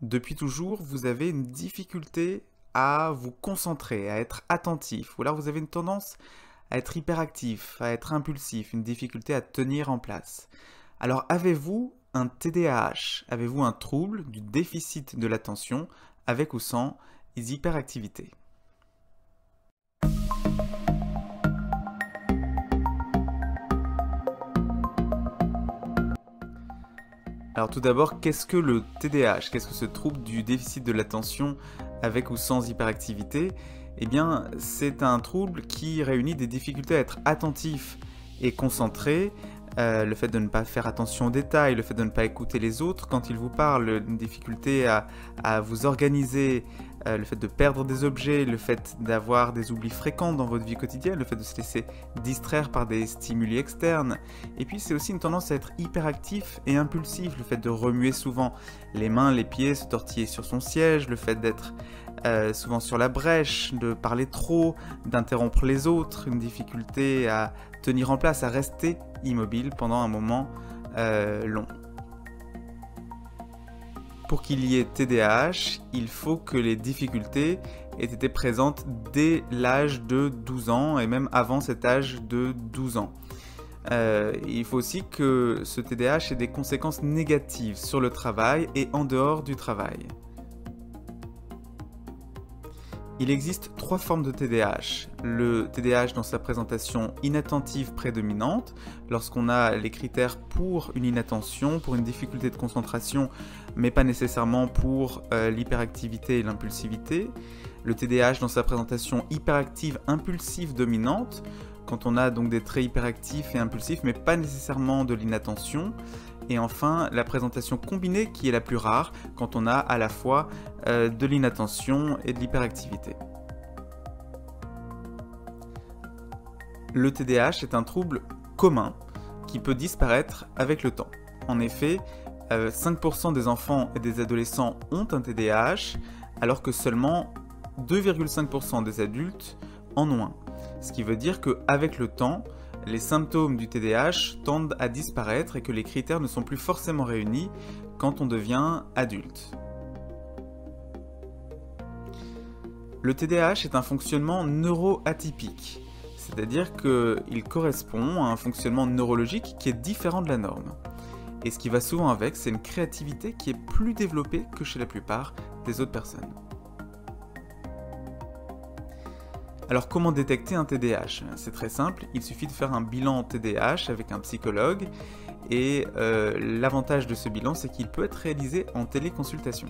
Depuis toujours, vous avez une difficulté à vous concentrer, à être attentif, ou alors vous avez une tendance à être hyperactif, à être impulsif, une difficulté à tenir en place. Alors avez-vous un TDAH? Avez-vous un trouble du déficit de l'attention avec ou sans hyperactivité? Alors tout d'abord, qu'est-ce que le TDAH? Qu'est-ce que ce trouble du déficit de l'attention avec ou sans hyperactivité? Eh bien, c'est un trouble qui réunit des difficultés à être attentif et concentré, le fait de ne pas faire attention aux détails, le fait de ne pas écouter les autres quand ils vous parlent, une difficulté à vous organiser, le fait de perdre des objets, le fait d'avoir des oublis fréquents dans votre vie quotidienne, le fait de se laisser distraire par des stimuli externes. Et puis c'est aussi une tendance à être hyperactif et impulsif, le fait de remuer souvent les mains, les pieds, se tortiller sur son siège, le fait d'être souvent sur la brèche, de parler trop, d'interrompre les autres, une difficulté à tenir en place, à rester immobile pendant un moment long. Pour qu'il y ait TDAH, il faut que les difficultés aient été présentes dès l'âge de 12 ans et même avant cet âge de 12 ans. Il faut aussi que ce TDAH ait des conséquences négatives sur le travail et en dehors du travail. Il existe 3 formes de TDAH. Le TDAH dans sa présentation inattentive prédominante, lorsqu'on a les critères pour une inattention, pour une difficulté de concentration, mais pas nécessairement pour l'hyperactivité et l'impulsivité. Le TDAH dans sa présentation hyperactive impulsive dominante, quand on a donc des traits hyperactifs et impulsifs, mais pas nécessairement de l'inattention. Et enfin, la présentation combinée qui est la plus rare, quand on a à la fois de l'inattention et de l'hyperactivité. Le TDAH est un trouble commun qui peut disparaître avec le temps. En effet, 5% des enfants et des adolescents ont un TDAH, alors que seulement 2,5% des adultes en ont un. Ce qui veut dire qu'avec le temps, les symptômes du TDAH tendent à disparaître et que les critères ne sont plus forcément réunis quand on devient adulte. Le TDAH est un fonctionnement neuroatypique, c'est-à-dire qu'il correspond à un fonctionnement neurologique qui est différent de la norme. Et ce qui va souvent avec, c'est une créativité qui est plus développée que chez la plupart des autres personnes. Alors comment détecter un TDAH? C'est très simple, il suffit de faire un bilan TDAH avec un psychologue et l'avantage de ce bilan c'est qu'il peut être réalisé en téléconsultation.